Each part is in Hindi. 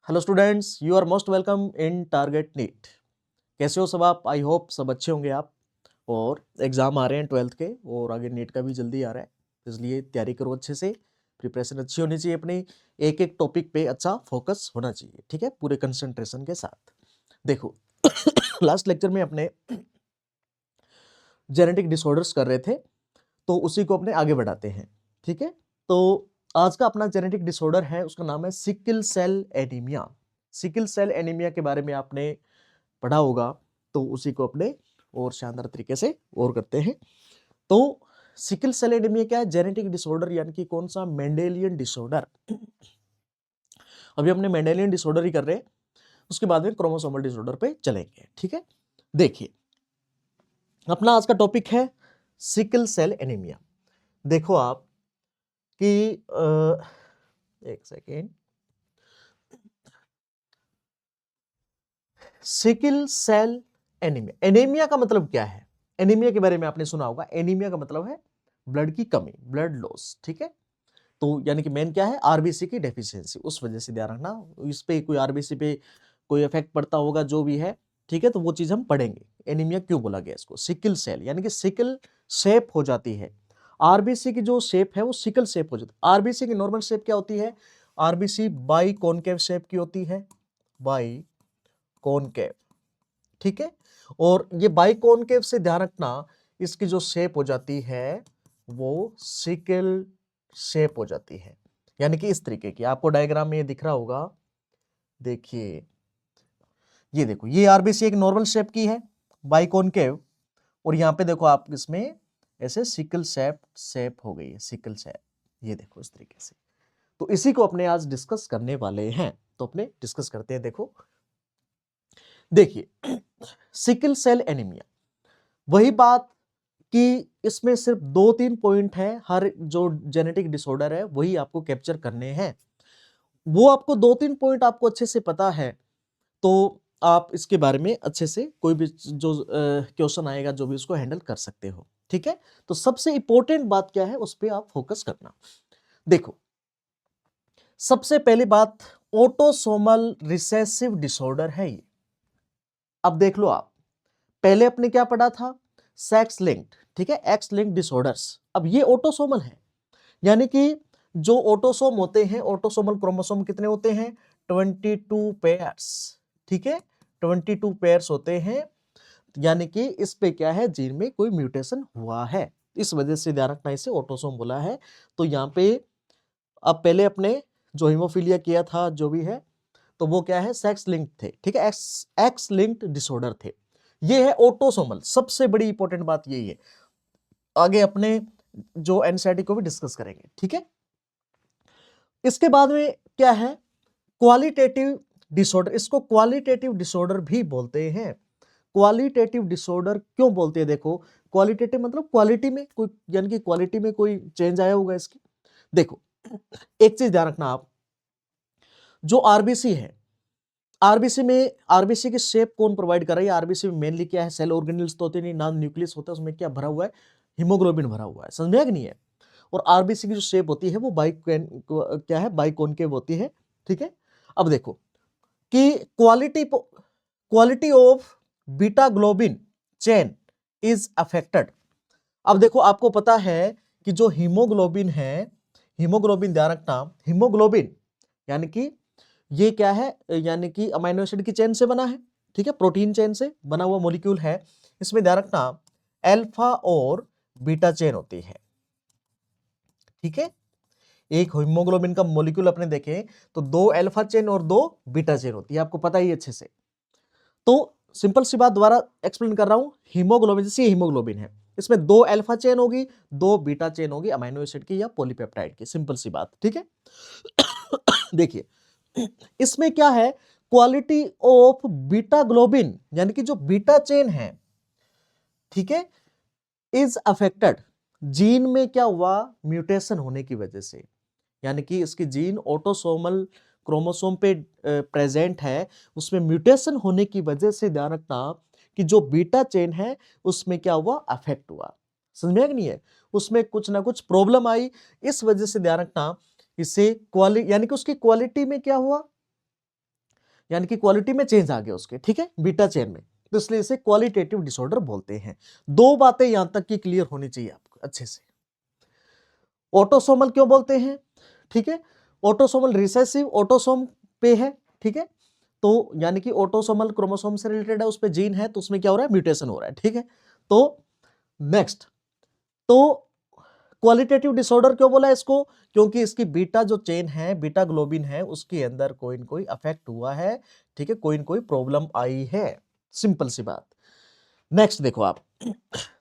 Hello students, you are most welcome in target NEET. कैसे हो सब आप? आई होप सब अच्छे होंगे आप। और एग्ज़ाम आ रहे हैं 12th के और आगे नीट का भी जल्दी आ रहा है, इसलिए तैयारी करो अच्छे से। प्रिपरेशन अच्छी होनी चाहिए अपनी, एक एक टॉपिक पे अच्छा फोकस होना चाहिए, ठीक है, पूरे कंसंट्रेशन के साथ। देखो लास्ट लेक्चर में अपने जेनेटिक डिसऑर्डर्स कर रहे थे, तो उसी को अपने आगे बढ़ाते हैं, ठीक है। तो आज का अपना जेनेटिक डिसऑर्डर है, उसका नाम है sickle cell anaemia. Sickle cell anaemia के बारे में आपने पढ़ा होगा, तो उसी को अपने और शानदार तरीके से और करते हैं। तो सिकल सेल एनीमिया क्या है? जेनेटिक डिसऑर्डर, यानी कि कौन सा? Mendelian disorder. अभी अपने मेंडेलियन डिसऑर्डर ही कर रहे हैं, उसके बाद में क्रोमोसोमल डिसऑर्डर पे चलेंगे, ठीक है। देखिए, अपना आज का टॉपिक है सिकल सेल एनीमिया। देखो आप कि एक second, sickle cell anaemia. Anaemia का मतलब क्या है? एनीमिया के बारे में आपने सुना होगा। एनीमिया का मतलब है ब्लड की कमी, ब्लड लॉस, ठीक है। तो यानी कि मेन क्या है? आरबीसी की डेफिशिएंसी। उस वजह से ध्यान रखना, इस पे कोई आरबीसी पे कोई इफेक्ट पड़ता होगा, जो भी है, ठीक है, तो वो चीज हम पढ़ेंगे। एनीमिया क्यों बोला गया इसको? सिकल सेल यानी कि सिकल शेप हो जाती है। आरबीसी की जो शेप है वो सिकल शेप हो जाती है। आरबीसी की नॉर्मल शेप क्या होती है? आरबीसी बाई कॉनकेव शेप की होती है, बाई कॉनकेव, ठीक है। और ये बाई कॉनकेव से ध्यान रखना, इसकी जो शेप हो जाती है वो सिकल शेप हो जाती है, यानी कि इस तरीके की। आपको डायग्राम में ये दिख रहा होगा, देखिए, ये देखो, ये आरबीसी एक नॉर्मल शेप की है, बाई कॉनकेव, और यहां पे देखो आप, इसमें ऐसे सिकल शेप हो गई है, सिकल शेप, ये देखो इस तरीके से। तो इसी को अपने आज डिस्कस करने वाले हैं, तो अपने डिस्कस करते हैं। देखो, देखिए, सिकल सेल एनीमिया, वही बात कि इसमें सिर्फ 2-3 पॉइंट है, हर जो जेनेटिक डिसऑर्डर है वही आपको कैप्चर करने हैं। वो आपको 2-3 पॉइंट आपको अच्छे से पता है, तो आप इसके बारे में अच्छे से कोई भी जो क्वेश्चन आएगा, जो भी, उसको हैंडल कर सकते हो, ठीक है। तो सबसे इंपॉर्टेंट बात क्या है, उस पर आप फोकस करना। देखो, सबसे पहली बात, ऑटोसोमल रिसेसिव डिसऑर्डर है ये। अब देख लो आप, पहले अपने क्या पढ़ा था? सेक्स लिंक्ड, ठीक है, एक्स लिंक्ड डिसऑर्डर्स। अब ये ऑटोसोमल है, यानी कि जो ऑटोसोम होते हैं, ऑटोसोमल क्रोमोसोम कितने होते हैं? 22 पेयर्स, ठीक है, 22 पेयर्स होते हैं। यानी कि इस पे क्या है? जीन में कोई म्यूटेशन हुआ है, इस वजह से ध्यान रखना, इसे ऑटोसोम बोला है। तो यहाँ पे अब पहले अपने जो हीमोफीलिया किया था, जो भी है, तो वो क्या है? सेक्स लिंक्ड थे, ठीक है, एक्स लिंक्ड डिसऑर्डर थे। ये है ऑटोसोमल, सबसे बड़ी इंपॉर्टेंट बात यही है। आगे अपने जो एनसीईआरटी को भी डिस्कस करेंगे, ठीक है। इसके बाद में क्या है? Qualitative disorder. इसको क्वालिटेटिव डिसऑर्डर भी बोलते हैं। क्वालिटेटिव डिसऑर्डर क्यों बोलते हैं? देखो, क्वालिटेटिव मतलब क्वालिटी में कोई, यानी कि क्वालिटी में कोई चेंज आया होगा इसकी। देखो, एक चीज ध्यान रखना आप, जो आरबीसी है, आरबीसी में, आरबीसी की शेप कौन प्रोवाइड कर रहा है? आरबीसी में मेनली क्या है? सेल ऑर्गेनल्स तो होते नहीं, ना न्यूक्लियस होता है, उसमें क्या भरा हुआ है? हीमोग्लोबिन भरा हुआ है, समझ कि नहीं है। और आरबीसी की जो शेप होती है वो क्या है? बाइकॉनकेव होती है, ठीक है। अब देखो कि quality of beta globin chain is affected. अब देखो, आपको पता है कि जो हीमोग्लोबिन है, हीमोग्लोबिन ध्यान रखना, हीमोग्लोबिन यानी कि ये क्या है? यानी कि अमीनो एसिड की चेन से बना है, ठीक है, प्रोटीन चेन से बना हुआ मॉलिक्यूल है। इसमें ध्यान रखना, अल्फा और बीटा चेन होती है, ठीक है। एक हीमोग्लोबिन का मॉलिक्यूल अपने देखें तो 2 अल्फा चेन और 2 बीटा चेन होती है, आपको पता ही अच्छे से। तो सिंपल सी बात दोबारा एक्सप्लेन कर रहा हूं, हीमोग्लोबिन, जैसे हीमोग्लोबिन है, इसमें 2 अल्फा चेन होगी, 2 बीटा चेन होगी, अमीनो एसिड की या पॉलीपेप्टाइड की, सिंपल सी बात, ठीक है। देखिए, इसमें क्या है? क्वालिटी ऑफ बीटा ग्लोबिन, यानी कि जो बीटा चेन है, ठीक है, इज अफेक्टेड। जीन में क्या हुआ? म्यूटेशन होने की वजह से, यानी कि इसकी जीन ऑटोसोमल क्रोमोसोम पे प्रेजेंट है, उसमें म्यूटेशन होने की वजह से ध्यान रखना कि जो बीटा चेन है उसमें क्या हुआ? अफेक्ट हुआ, समझ में? नहीं है, उसमें कुछ ना कुछ प्रॉब्लम आई, इस वजह से ध्यान रखना, इसे यानी कि उसकी क्वालिटी में क्या हुआ? यानी कि क्वालिटी में चेंज आ गया उसके, ठीक है, बीटा चेन में, तो इसलिए इसे क्वालिटेटिव डिसऑर्डर बोलते हैं। दो बातें यहां तक की क्लियर होनी चाहिए आपको अच्छे से। ऑटोसोमल क्यों बोलते हैं, ठीक है, ऑटोसोमल रिसेसिव ऑटोसोम पे है, ठीक है, तो यानी कि ऑटोसोमल क्रोमोसोम से रिलेटेड है, उस पे जीन है, तो उसमें क्या हो रहा है, म्यूटेशन हो रहा है, ठीक है। तो नेक्स्ट, तो क्वालिटेटिव डिसऑर्डर क्यों बोला इसको, क्योंकि इसकी बीटा जो चेन है, बीटा ग्लोबिन है, उसके अंदर कोई न कोई अफेक्ट हुआ है, ठीक है, कोई न कोई प्रॉब्लम आई है, सिंपल सी बात। नेक्स्ट देखो आप,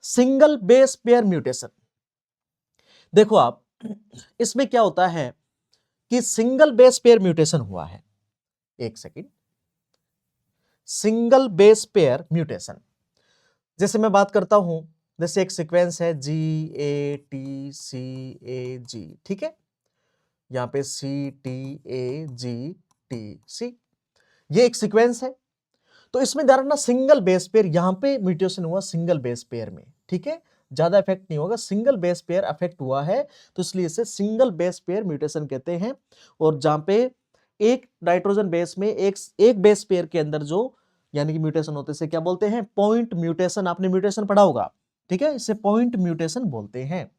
सिंगल बेस पेयर म्यूटेशन। देखो आप, इसमें क्या होता है कि सिंगल बेस पेयर म्यूटेशन हुआ है, एक second, single base pair mutation, जैसे मैं बात करता हूं, जैसे एक सीक्वेंस है GATCAG, ठीक है, यहां पे CTAGTC, ये एक सीक्वेंस है, तो इसमें ध्यान रखना सिंगल बेस पेयर, यहां पे म्यूटेशन हुआ सिंगल बेस पेयर में, ठीक है, ज्यादा इफेक्ट नहीं होगा, सिंगल बेस पेयर अफेक्ट हुआ है, तो इसलिए इसे सिंगल बेस पेयर म्यूटेशन कहते हैं। और जहां पे एक नाइट्रोजन बेस में एक बेस पेयर के अंदर जो यानी कि म्यूटेशन होते से क्या बोलते हैं, पॉइंट म्यूटेशन, आपने म्यूटेशन पढ़ा होगा, ठीक है, इसे पॉइंट म्यूटेशन बोलते हैं।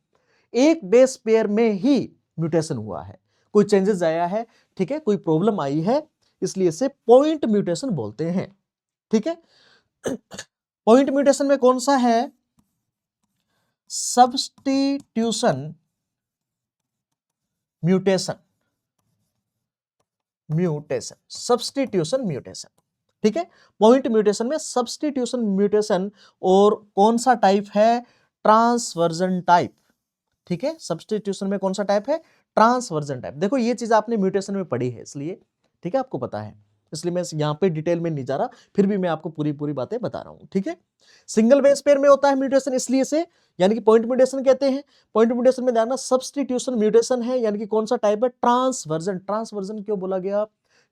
एक बेस पेयर में ही म्यूटेशन हुआ है, कोई चेंजेस आया है, ठीक है, कोई प्रॉब्लम आई है, इसलिए इसे पॉइंट म्यूटेशन बोलते हैं, ठीक है। पॉइंट म्यूटेशन में कौन सा है, सब्स्टिट्यूशन म्यूटेशन, सब्स्टिट्यूशन म्यूटेशन, ठीक है, पॉइंट म्यूटेशन में सब्स्टिट्यूशन म्यूटेशन, और कौन सा टाइप है, ट्रांसवर्जन टाइप, ठीक है, सब्स्टिट्यूशन में कौन सा टाइप है, ट्रांसवर्जन टाइप। देखो ये चीज आपने म्यूटेशन में पढ़ी है, इसलिए ठीक है, आपको पता है, इसलिए मैं यहां पे डिटेल में नहीं जा रहा, फिर भी मैं आपको पूरी पूरी बातें बता रहा हूं, ठीक है। सिंगल बेस पेयर में होता है म्यूटेशन, इसलिए से यानी कि पॉइंट म्यूटेशन कहते हैं। पॉइंट म्यूटेशन में ध्यान, सब्स्टिट्यूशन म्यूटेशन है, यानी कि कौन सा टाइप है, ट्रांसवर्जन। ट्रांसवर्जन क्यों बोला गया,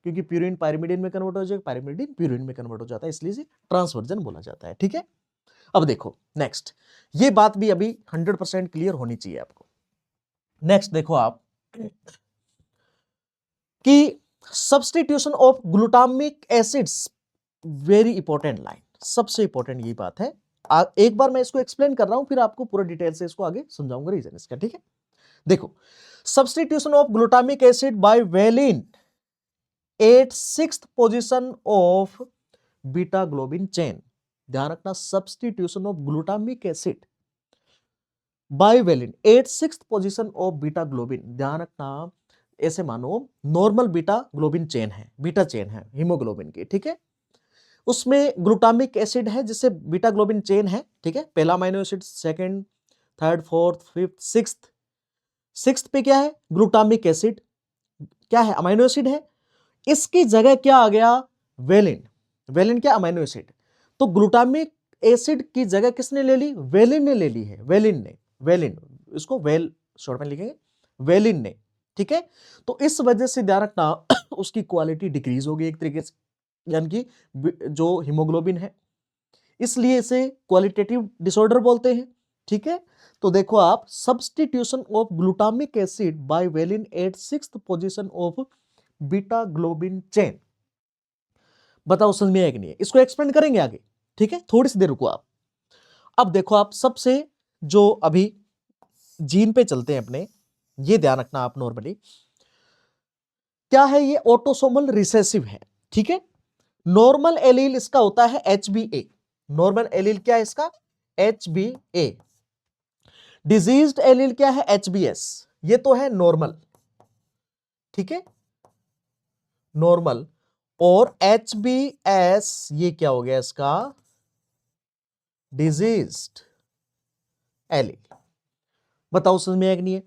क्योंकि प्यूरिन पायरिमिडिन में कन्वर्ट हो जाएगा, पायरिमिडिन प्यूरिन में कन्वर्ट हो जाता है, इसलिए ट्रांसवर्जन बोला जाता है, ठीक है। अब देखो नेक्स्ट, ये बात भी अभी 100% क्लियर होनी चाहिए आपको। नेक्स्ट देखो आप कि substitution of glutamic acids, very important line, सबसे इंपॉर्टेंट ये बात है। एक बार मैं इसको एक्सप्लेन कर रहा हूं, फिर आपको पूरा डिटेल से इसको आगे समझाऊंगा रीजन इसका, ठीक है। देखो, substitution of glutamic acid by valine at 6th position of beta globin chain. ध्यान रखना, substitution of glutamic acid by valine at 6th position of beta globin. ध्यान रखना, ऐसे मानो नॉर्मल बीटा ग्लोबिन चेन है, बीटा चेन है हीमोग्लोबिन की, ठीक है, उसमें ग्लूटामिक एसिड है जिससे बीटा ग्लोबिन चेन है, ठीक है, पहला amino acid, second, third, fourth, fifth, sixth पे क्या है, ग्लूटामिक एसिड, क्या है, अमीनो एसिड है, इसकी जगह क्या आ गया, वेलिन। वेलिन क्या, अमीनो एसिड, तो ग्लूटामिक एसिड की जगह किसने ले ली, वेलिन ने ले ली है, वेलिन ने, वेलिन, इसको वेल शॉर्ट में लिखेंगे, वेलिन ने, ठीक है। तो इस वजह से ध्यान रखना उसकी क्वालिटी डिक्रीज हो गई एक तरीके से, यानी कि जो हीमोग्लोबिन है, इसलिए इसे क्वालिटेटिव डिसऑर्डर बोलते हैं, ठीक है। तो देखो आप, substitution of glutamic acid by valine at 6th position of beta globin chain. बताओ समझ में आया कि नहीं है, इसको एक्सप्लेन करेंगे आगे, ठीक है, थोड़ी सी देर रुको आप। अब देखो आप, सबसे जो अभी जीन पे चलते हैं अपने, ये ध्यान रखना आप, नॉर्मली क्या है, ये ऑटोसोमल रिसेसिव है, ठीक है। नॉर्मल एलील इसका होता है HbA, नॉर्मल एलील क्या है इसका, HbA। डिजीज्ड एलील क्या है, HbS, ये तो है नॉर्मल, ठीक है, नॉर्मल। और HbS ये क्या हो गया इसका, डिजीज्ड एलील। बताओ समझ में आया कि नहीं है,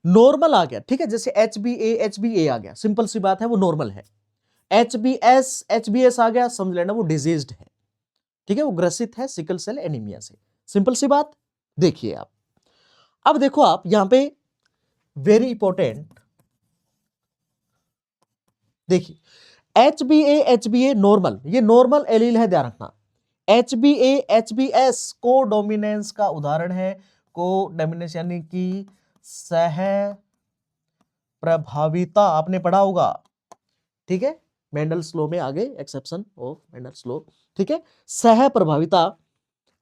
नॉर्मल आ गया, ठीक है, जैसे HbA आ गया, सिंपल सी बात है, वो नॉर्मल है। HbS आ गया, समझ लेना वो डिजीज्ड है, ठीक है, वो ग्रसित है सिकल सेल एनीमिया से, सिंपल सी बात। देखिए आप, अब देखो आप यहां पे वेरी इंपॉर्टेंट, देखिए HbA नॉर्मल, ये नॉर्मल एलील है, ध्यान रखना। HbS को डोमिनेंस का उदाहरण है, को डोमिनेंस यानी कि सह प्रभाविता, आपने पढ़ा होगा, ठीक है, मेंडल्स लॉ में आगे एक्सेप्शन ऑफ मेंडल्स लॉ, ठीक है। सह प्रभाविता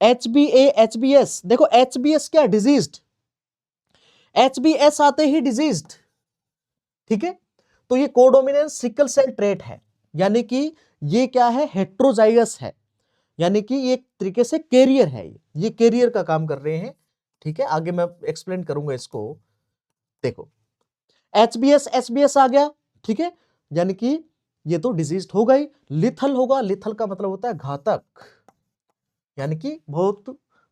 HbA-HbS, देखो HbS क्या डिजीज्ड, HbS आते ही डिजीज्ड, ठीक है। तो ये कोडोमिनेंट सिकल सेल ट्रेट है, यानी कि ये क्या है, हेट्रोजाइगस है, यानी कि ये एक तरीके से कैरियर है, ये कैरियर का काम कर रहे हैं, ठीक है। आगे मैं एक्सप्लेन करूंगा इसको। देखो HbS आ गया, ठीक है, यानी कि ये तो डिजीज होगा ही, लिथल होगा, लिथल का मतलब होता है घातक, यानी कि बहुत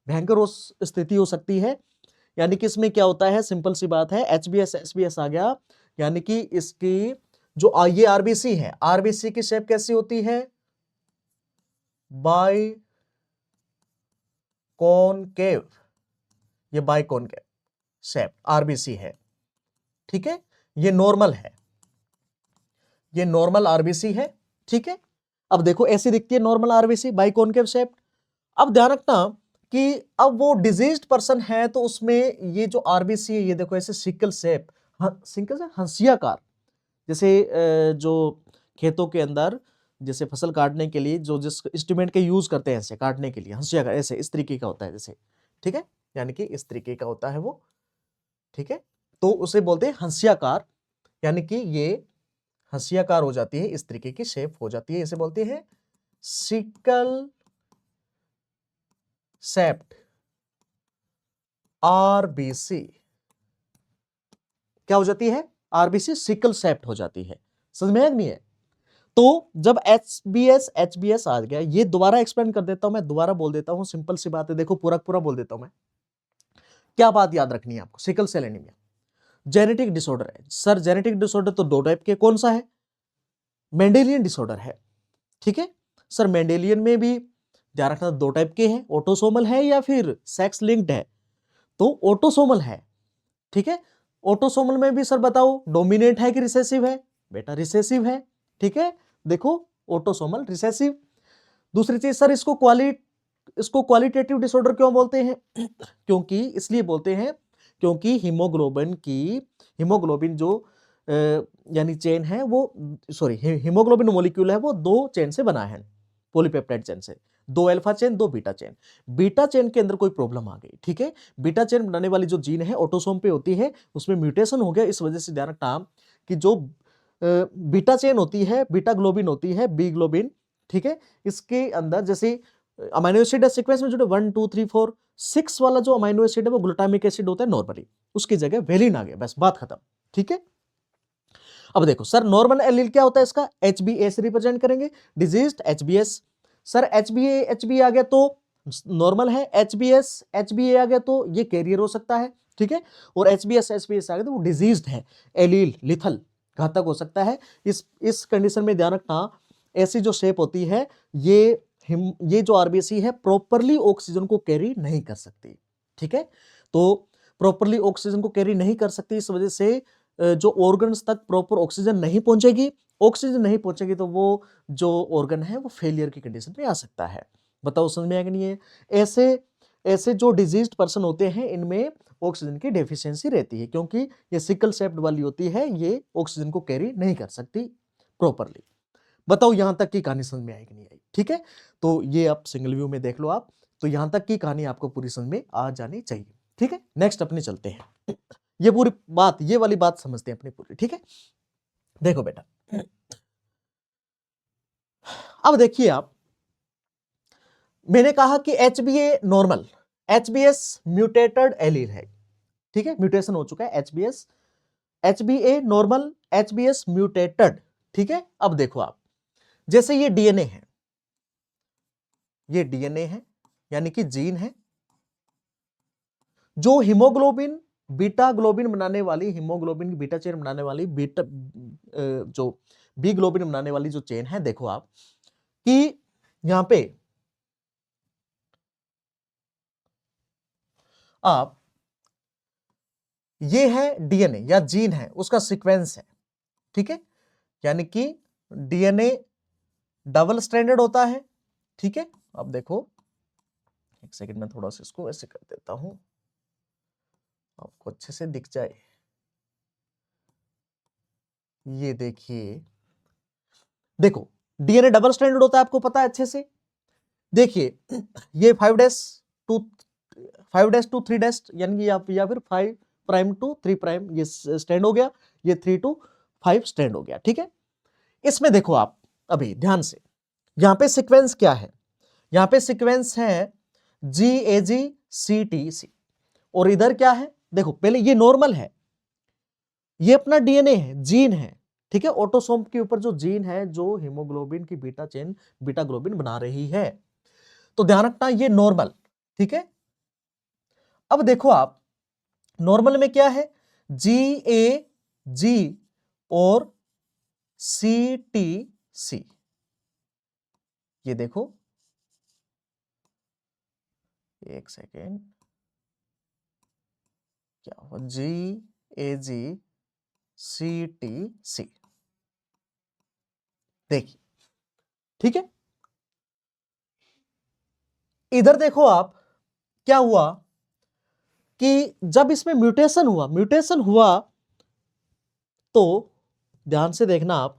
भयंकर स्थिति हो सकती है। यानी कि इसमें क्या होता है, सिंपल सी बात है, HbS आ गया, यानी कि इसकी जो ये आरबीसी है, आरबीसी की शेप कैसी होती है, बाई कॉनकेव, ये बाई कॉनकेव शेप आरबीसी है, ठीक है। ये नॉर्मल है, ये नॉर्मल आरबीसी है, ठीक है। अब देखो ऐसी दिखती है normal RBC by concave shape. अब ध्यान रखना कि अब वो डिजीज्ड पर्सन है तो उसमें ये जो आरबीसी है, ये देखो ऐसे सिकल शेप, सिकल से हंसियाकार, जैसे जो खेतों के अंदर जैसे फसल काटने के लिए जो जिस इंस्ट्रूमेंट के यूज करते हैं ऐसे काटने के लिए, हंसियाकार ऐसे इस तरीके का होता है जैसे, ठीक है, यानी कि इस तरीके का होता है वो, ठीक है। तो उसे बोलते हैं हंसियाकार, यानी कि ये हंसियाकार हो जाती है, इस तरीके की शेप हो जाती है, इसे बोलते हैं सिकल सेप्ट आरबीसी। क्या हो जाती है, आरबीसी सिकल सेप्ट हो जाती है, समझ में नहीं है। तो जब HbS आ गया, ये दोबारा एक्सप्लेन कर देता हूं मैं, दोबारा बोल देता हूं, सिंपल सी बात है, देखो पूरा पूरा बोल देता हूं मैं। क्या बात याद रखनी है आपको, sickle cell anaemia genetic disorder है सर, जेनेटिक डिसऑर्डर तो दो टाइप के, कौन सा है, मेंडेलियन डिसऑर्डर है, ठीक है सर। मेंडेलियन में भी ध्यान रखना दो टाइप के हैं, ऑटोसोमल है या फिर सेक्स लिंक्ड है, तो ऑटोसोमल है, ठीक है। ऑटोसोमल में भी सर बताओ डोमिनेंट है कि रिसेसिव है, बेटा रिसेसिव है, ठीक है। देखो ऑटोसोमल रिसेसिव। दूसरी चीज सर, इसको क्वालिटेटिव डिसऑर्डर क्यों बोलते हैं क्योंकि इसलिए बोलते हैं क्योंकि हीमोग्लोबिन जो यानी चेन है वो, सॉरी हीमोग्लोबिन मॉलिक्यूल है वो दो चेन से बना है, पॉलीपेप्टाइड चेन से, दो अल्फा चेन दो बीटा चेन। बीटा चेन के अंदर कोई प्रॉब्लम आ गई, ठीक है, बीटा चेन बनाने वाली जो जीन है ऑटोसोम पे होती है, उसमें म्यूटेशन हो गया, इस वजह से ध्यान रखना कि जो बीटा चेन होती है, बीटा ग्लोबिन होती है, बी ग्लोबिन, ठीक है, इसके अंदर जैसे अमाइनो एसिड सीक्वेंस में जो 1 2 3 4 6 वाला जो अमाइनो एसिड है वो ग्लूटामिक एसिड होता है नॉर्मली, उसकी जगह वेलिन आ गया, बस बात खत्म, ठीक है। अब देखो सर, नॉर्मल एलील क्या होता है इसका, HbA से रिप्रेजेंट करेंगे, डिजीज्ड HbS। सर HbA आ गया तो नॉर्मल है, HbA आ गया तो ये कैरियर हो सकता है, ठीक है। और HbS आ गया तो वो डिजीज्ड है, एलील लिथल घातक हो सकता है। इस कंडीशन में ध्यान रखना, ऐसी जो शेप होती है, ये जो आरबीसी है प्रॉपरली ऑक्सीजन को कैरी नहीं कर सकती, ठीक है। तो प्रॉपरली ऑक्सीजन को कैरी नहीं कर सकती, इस वजह से जो ऑर्गन्स तक प्रॉपर ऑक्सीजन नहीं पहुंचेगी, ऑक्सीजन नहीं पहुंचेगी तो वो जो ऑर्गन है वो फेलियर की कंडीशन में आ सकता है। बताओ समझ में आया कि नहीं है। ऐसे ऐसे जो डिजीज्ड पर्सन होते हैं इनमें ऑक्सीजन की डेफिशिएंसी रहती है, क्योंकि ये सिकल सेप्ड वाली होती है, ये ऑक्सीजन को कैरी नहीं कर सकती प्रॉपरली। बताओ यहां तक की कहानी समझ में आई कि नहीं आई, ठीक है। तो ये आप सिंगल व्यू में देख लो आप, तो यहां तक की कहानी आपको पूरी समझ में आ जानी चाहिए, ठीक है। नेक्स्ट अपने चलते हैं, ये पूरी बात, ये वाली बात समझते हैं अपनी पूरी, ठीक है। देखो बेटा, अब देखिए आप, मैंने कहा कि HbA normal, HbS mutated allele है, ठीक है, म्यूटेशन हो चुका है HbA नॉर्मल, HbS म्यूटेटेड, ठीक है। अब देखो आप, जैसे ये डीएनए है, ये डीएनए है यानी कि जीन है, जो हीमोग्लोबिन बीटा ग्लोबिन बनाने वाली, हीमोग्लोबिन की बीटा चेन बनाने वाली, बीटा जो बी ग्लोबिन बनाने वाली जो चेन है, देखो आप कि यहां पे आप, ये है डीएनए या जीन है, उसका सीक्वेंस है, ठीक है, यानी कि डीएनए डबल स्ट्रैंडेड होता है, ठीक है। अब देखो एक सेकंड में थोड़ा सा इसको ऐसे कर देता हूं, आपको अच्छे से दिख जाए। ये देखिए देखो डीएनए डबल स्ट्रैंडेड होता है, आपको पता है अच्छे से। देखिए ये 5' टू 3' यानी या फिर 5' टू 3' ये स्टैंड हो गया, ये 3 to 5 स्टैंड हो गया, ठीक है। इसमें देखो आप अभी ध्यान से, यहां पे सीक्वेंस क्या है, यहां पे सीक्वेंस है GAG-CTC, और इधर क्या है, देखो पहले ये नॉर्मल है, ये अपना डीएनए है, जीन है, ठीक है। ऑटोसोम के ऊपर जो जीन है जो हीमोग्लोबिन की बीटा चेन बीटा ग्लोबिन बना रही है, तो ध्यान रखना ये नॉर्मल, ठीक है। अब देखो आप नॉर्मल में क्या है, GAG और CTC, ये देखो एक सेकेंड, क्या हुआ, GAG-CTC, देखिए, ठीक है। इधर देखो आप क्या हुआ कि जब इसमें म्यूटेशन हुआ तो ध्यान से देखना आप,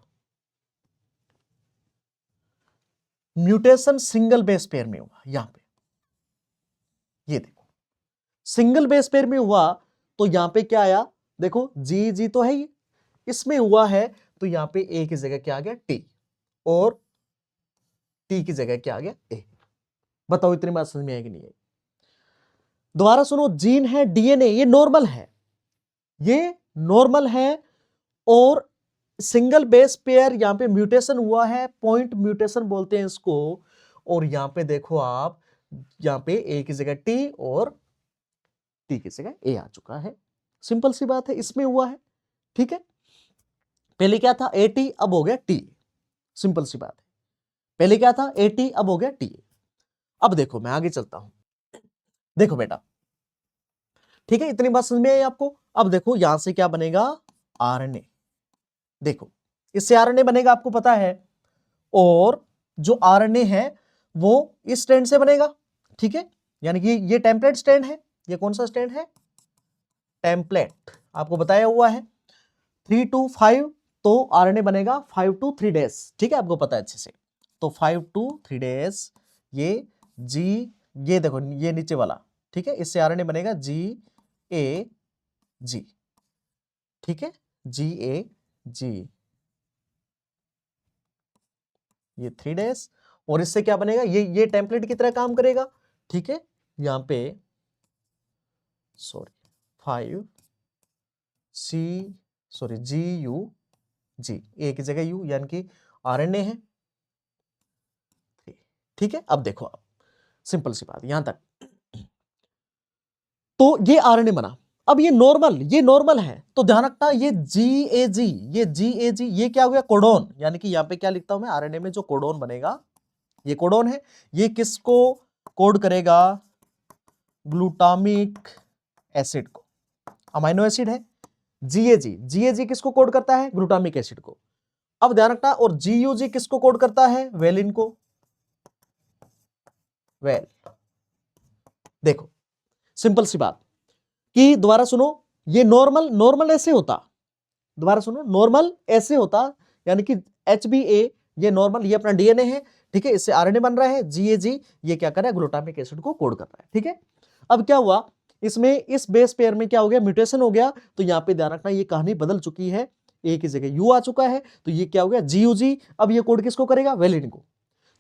म्यूटेशन सिंगल बेस पेयर में हुआ, यहां पे ये देखो सिंगल बेस पेयर में हुआ, तो यहां पे क्या आया, देखो जी तो है ये, इसमें हुआ है तो यहां पे ए की जगह क्या आ गया, टी, और टी की जगह क्या आ गया, ए। बताओ इतनी बात समझ में आएगी नहीं है? दोबारा सुनो, जीन है, डीएनए, ये नॉर्मल है, ये नॉर्मल है, और सिंगल बेस पेयर यहां पे म्यूटेशन हुआ है, पॉइंट म्यूटेशन बोलते हैं इसको, और यहां पे देखो आप, यहां पे ए की जगह टी और टी की जगह ए आ चुका है। सिंपल सी बात है, इसमें हुआ है, ठीक है। पहले क्या था, ए टी, अब हो गया टी, सिंपल सी बात है। पहले क्या था, ए टी, अब हो गया टी। अब देखो मैं आगे चलता हूं, देखो बेटा, ठीक है, इतनी बात समझ में आई आपको। अब देखो यहां से क्या बनेगा, आरएनए, देखो इससे आरएनए बनेगा, आपको पता है, और जो आरएनए है वो इस स्ट्रैंड से बनेगा, ठीक है, यानी कि ये टेम्पलेट स्ट्रैंड है। ये कौन सा स्ट्रैंड है, टेम्पलेट, आपको बताया हुआ है। 3 to 5 तो आरएनए बनेगा 5 to 3 days, ठीक है, आपको पता है अच्छे से। तो 5 to 3 days, ये जी, ये देखो ये नीचे वाला, ठीक है, इससे आरएनए बनेगा GAG, ठीक है, GAG, ये 3 days, और इससे क्या बनेगा, ये टेम्पलेट की तरह काम करेगा, ठीक है। यहां पे सॉरी GUG, ए की जगह यू, यानी कि आरएनए है, ठीक है। अब देखो आप, सिंपल सी बात यहां तक, तो ये आरएनए बना। अब ये नॉर्मल है, तो ध्यान रखना ये GAG, ये क्या हो गया, कोडोन, यानी कि यहां पे क्या लिखता हूं मैं, आरएनए में जो कोडोन बनेगा, ये कोडोन है, ये किसको कोड करेगा, ग्लूटामिक एसिड को, अमाइनो एसिड है। GAG किसको कोड करता है, ग्लूटामिक एसिड को। अब ध्यान रखना, और GUG किसको कोड करता है, वेलिन को, वेल। देखो सिंपल सी बात कि दोबारा सुनो, ये नॉर्मल ऐसे होता, दोबारा सुनो, नॉर्मल ऐसे होता, यानी कि HbA, ये नॉर्मल, ये अपना डीएनए है, ठीक है, इससे आरएनए बन रहा है, GAG ये क्या कर रहा है, ग्लूटामिक एसिड को कोड कर रहा है, ठीक है। अब क्या हुआ, इसमें इस बेस पेयर में क्या हो गया, म्यूटेशन हो गया, तो यहां पे ध्यान रखना ये कहानी बदल चुकी है, ए की जगह यू आ चुका है, तो ये क्या हो गया, GUG, अब ये कोड किसको करेगा, वेलिन को।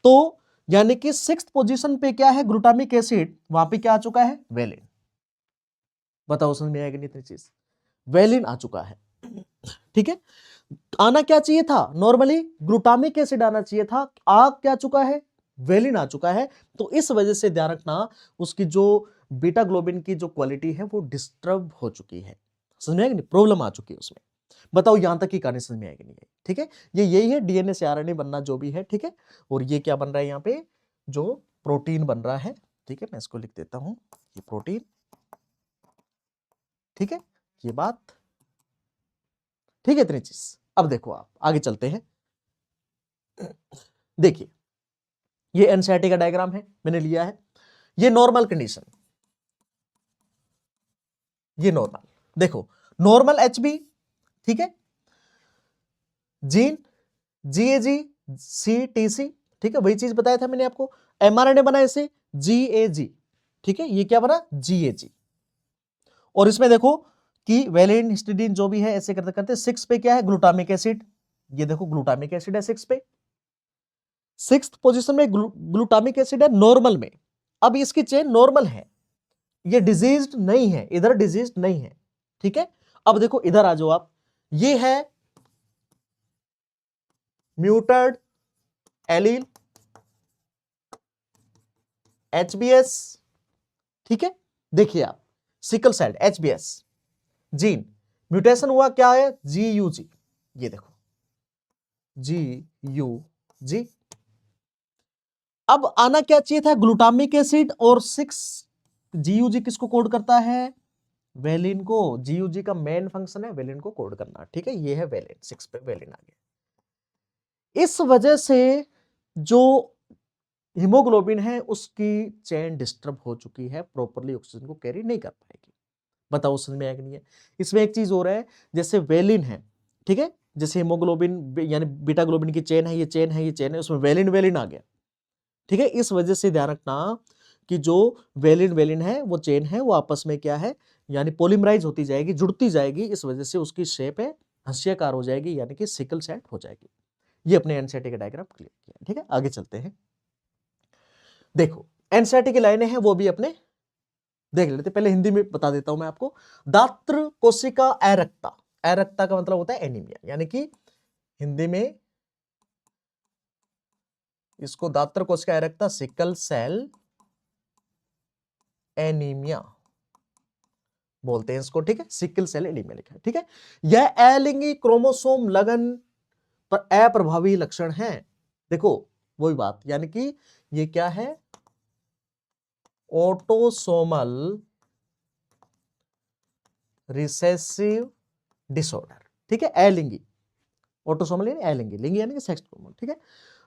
तो यानी कि 6th पोजीशन पे क्या है, ग्लूटामिक एसिड, वहां पे क्या आ चुका है, वेलिन। बताओ समझ में आएगी नहीं इतनी चीज, वेलिन आ चुका है, ठीक है। आना क्या चाहिए था, नॉर्मली ग्लूटामिक एसिड आना चाहिए था, आ क्या चुका है, वेलिन आ चुका है। तो इस वजह से ध्यान रखना, उसकी जो बीटा ग्लोबिन की जो क्वालिटी है वो डिस्टर्ब हो चुकी है, समझ में आएगी नहीं, प्रॉब्लम आ चुकी है उसमें। बताओ यहां तक की कहानी समझ में आएगी नहीं आएगी, ठीक है। ये यही है डीएनए से आरएनए बनना जो भी है, ठीक है। और ये क्या बन रहा है, यहाँ पे जो प्रोटीन बन रहा है, ठीक है, मैं इसको लिख देता हूं, ये प्रोटीन, ठीक है, ये बात, ठीक है, इतनी चीज। अब देखो आप आगे चलते हैं, देखिए ये एनसीईआरटी का डायग्राम है, मैंने लिया है, ये नॉर्मल कंडीशन, ये नॉर्मल, देखो नॉर्मल HB, ठीक है, जीन GAG CTC, ठीक है, वही चीज बताया था मैंने आपको। mRNA बना ऐसे GAG, ठीक है, ये क्या बना GAG। और इसमें देखो कि वैलिन हिस्टिडीन जो भी है ऐसे करते करते 6 पे क्या है ग्लूटामिक एसिड, ये देखो ग्लूटामिक एसिड है 6 पे, 6th पोजीशन में ग्लूटामिक एसिड है नॉर्मल में। अब इसकी चेन नॉर्मल है, ये डिजीज्ड नहीं है, इधर डिजीज्ड नहीं है, ठीक है। अब देखो इधर आ जाओ आप, ये है म्यूटेड एलील HBS, ठीक है। देखिए आप sickle cell HBS gene mutation हुआ, क्या है GUG, ये देखो GUG। अब आना क्या चाहिए था ग्लूटामिक एसिड, और 6 GUG किसको कोड करता है वेलिन को। GUG का मेन फंक्शन है वेलिन को कोड करना, ठीक है, ये है वेलिन, 6 पे वेलिन आ गया। इस वजह से जो हीमोग्लोबिन है उसकी चेन डिस्टर्ब हो चुकी है, प्रॉपर्ली ऑक्सीजन को कैरी नहीं कर पाएगी। बताओ समझ में आया कि नहीं है। इसमें एक चीज हो रहा है, जैसे वेलिन है, ठीक है, जैसे हीमोग्लोबिन यानी बीटा ग्लोबिन की चेन है, ये चेन है, ये चेन है, उसमें वेलिन वेलिन आ गया, ठीक है। इस वजह से ध्यान रखना कि जो वेलिन वेलिन है वो चेन है, वो आपस में क्या है यानी पॉलीमराइज होती जाएगी, जुड़ती जाएगी, इस वजह से उसकी शेप है हंसियाकार हो जाएगी, यानी कि सिकल सेल हो जाएगी। ये अपने एनसीईआरटी का डायग्राम क्लियर किया, ठीक है। आगे चलते हैं, देखो एनसीईआरटी की लाइनें हैं वो भी अपने देख लेते, पहले हिंदी में बता देता हूं मैं आपको। दात्र कोशिका एरक्ता, एरक्ता का मतलब होता है एनीमिया, यानी कि हिंदी में इसको दात्र कोशिका एरक्ता सिकल सेल एनीमिया बोलते हैं इसको, ठीक है, सिकल सेल एनीमिया लिखा है, ठीक है। यह अलिंगी क्रोमोसोम लगन पर अप्रभावी लक्षण है। देखो वही बात, यानी कि ये क्या है ऑटोसोमल रिसेसिव डिसऑर्डर, ठीक है, अलिंगी, ऑटोसोमल यानी अलिंगी, लिंगी यानी कि सेक्स क्रोमोसोम, ठीक है,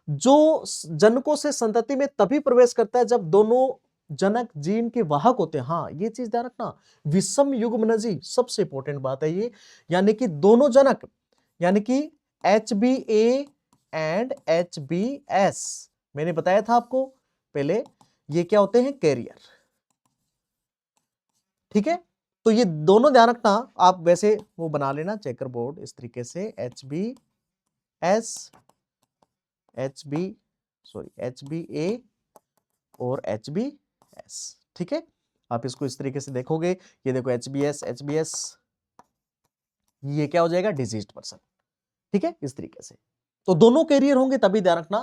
जो जनकों से संतति में तभी प्रवेश करता है जब दोनों जनक जीन के वाहक होते हैं। हाँ ये चीज ध्यान रखना, विषम युग्मनजी सबसे इंपॉर्टेंट बात है ये, यानी कि दोनों जनक यानी कि HBA एंड HBS, मैंने बताया था आपको पहले, ये क्या होते हैं कैरियर, ठीक है। तो ये दोनों ध्यान रखना, आप वैसे वो बना लेना चेकर बोर्ड इस तरीके से HBA और HBS, ठीक है। आप इसको इस तरीके से देखोगे, ये देखो HBS, ये क्या हो जाएगा डिजीज्ड पर्सन, ठीक है, इस तरीके से। तो दोनों कैरियर होंगे तभी ध्यान रखना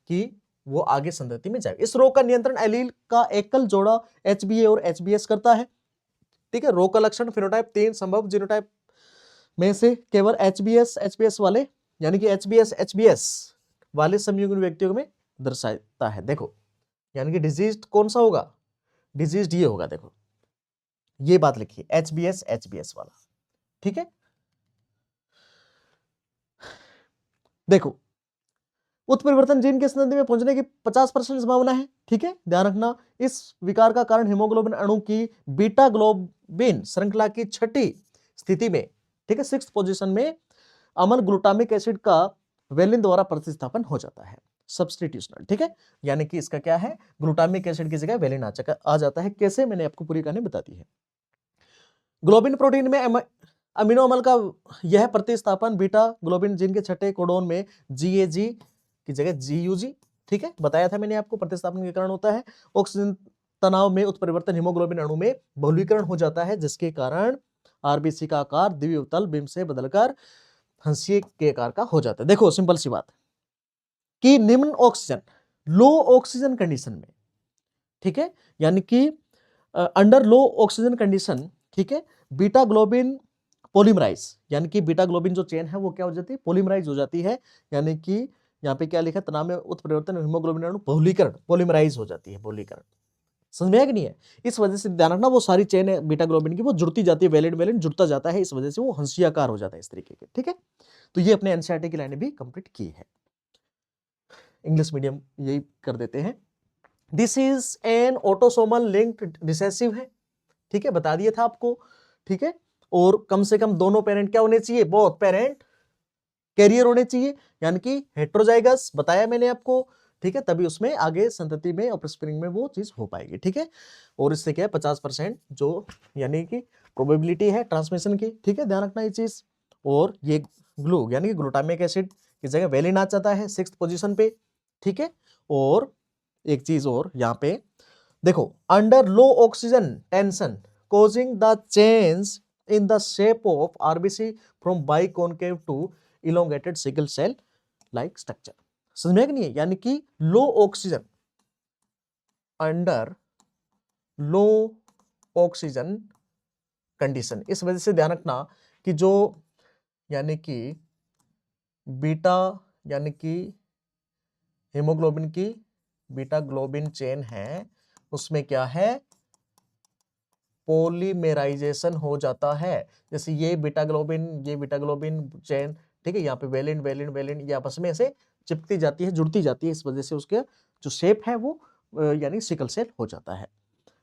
कि वो आगे संतति में जाए। इस रोग का नियंत्रण एलील का एकल जोड़ा HBA और HBS करता है, ठीक है। रोग का लक्षण फिनोटाइप 3 संभव जीनोटाइप में से केवल HBS वाले यानी कि HBS वाले समयुग्म व्यक्तियों में दर्शाता है। देखो यानी कि डिजीज कौन सा होगा, डिजीज ये होगा, देखो ये बात लिखिए HBS वाला, ठीक है। देखो उत्परिवर्तन जीन के संतति में पहुंचने की 50% संभावना है, ठीक है, ध्यान रखना। इस विकार का कारण हीमोग्लोबिन अणु की बीटा ग्लोबिन श्रृंखला की 6ठी स्थिति में, ठीक है, 6th पोजीशन में अमल ग्लूटामिक एसिड का वेलिन द्वारा प्रतिस्थापन हो जाता है, सब्स्टिट्यूशनल, ठीक है। यानी कि इसका क्या है ग्लूटामिक एसिड की जगह वेलिन आ जाता है। कैसे, मैंने आपको पूरी कहानी बता दी है। ग्लोबिन प्रोटीन में अमीनो अम्ल का यह प्रतिस्थापन बीटा ग्लोबिन जीन के 6ठे कोडोन में GAG की जगह GUG, ठीक है, बताया था मैंने आपको, प्रतिस्थापन के कारण होता है। ऑक्सीजन तनाव में उत्परिवर्तन हीमोग्लोबिन अणु में बहुलीकरण हो जाता है, जिसके कारण RBC का आकार द्वितल बिंब से बदलकर हंसिए के आकार का हो जाता है। देखो सिंपल सी बात कि निम्न ऑक्सीजन लो ऑक्सीजन कंडीशन में, ठीक है, यानी कि अंडर लो ऑक्सीजन कंडीशन, ठीक है, बीटा ग्लोबिन पॉलीमराइज, यानी कि बीटा ग्लोबिन जो चेन है वो क्या हो जाती है पॉलीमराइज हो जाती है, यानी कि यहाँ पे क्या लिखा है तनाव में उत्परिवर्तन हीमोग्लोबिन अणु बहुलीकरण पॉलीमराइज हो जाती है, बहुलीकरण, समझ में आया कि नहीं है। इस वजह से ध्यान रखना वो सारी चेन है बीटा ग्लोबिन की वो जुड़ती जाती है, वेलिन वेलिन जुड़ता जाता है, इस वजह से वो हंसियाकार हो जाता है इस तरीके के, ठीक है। तो ये अपने एनसीईआरटी की लाइनें भी कंप्लीट की है, इंग्लिश मीडियम यही कर देते हैं। This is an autosomal linked recessive है, ठीक है, बता दिया था आपको, ठीक है। और कम से कम दोनों पेरेंट क्या होने चाहिए, बोथ पेरेंट कैरियर होने चाहिए, यानी कि हेट्रोजाइगस बताया मैंने आपको, ठीक है, तभी उसमें आगे संतति में ऑफस्प्रिंग में वो चीज हो पाएगी, ठीक है। और इससे क्या है 50% जो यानी कि प्रोबेबिलिटी है ट्रांसमिशन की, ठीक है, ध्यान रखना ये चीज। और ये ग्लू यानी कि ग्लूटामिक एसिड की जगह वेलिन आ जाता है 6th पोजीशन पे, ठीक है। और एक चीज और यहाँ पे देखो, under low oxygen tension causing the change in the shape of RBC from biconcave to elongated sickle cell like structure। समझ में नहीं है, यानी कि लो ऑक्सीजन, अंडर लो ऑक्सीजन कंडीशन, इस वजह से ध्यान रखना कि जो यानी कि बीटा यानी कि हीमोग्लोबिन की बीटा ग्लोबिन चेन है, उसमें क्या है पॉलीमेराइजेशन हो जाता है। जैसे ये बीटा ग्लोबिन चेन, ठीक है, यहाँ पे वेलिन वेलिन वेलिन ये आपस में ऐसे चिपकती जाती है, जुड़ती जाती है, इस वजह से उसके जो शेप है वो यानी सिकल सेल हो जाता है।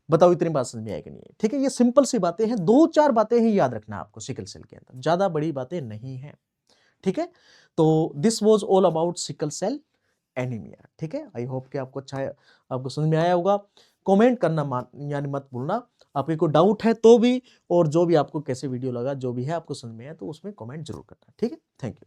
बताओ इतनी बात समझ में आएगी नहीं है, ठीक है। ये सिंपल सी बातें हैं, 2-4 बातें ही याद रखना आपको सिकल सेल के अंदर, ज्यादा बड़ी बातें नहीं है, ठीक है। तो this was all about sickle cell anaemia, ठीक है। आई होप कि आपको अच्छा है, आपको समझ में आया होगा। कमेंट करना यानी मत भूलना, आपके कोई डाउट है तो भी, और जो भी आपको कैसे वीडियो लगा, जो भी है आपको समझ में आया तो उसमें कमेंट जरूर करना, ठीक है। Thank you.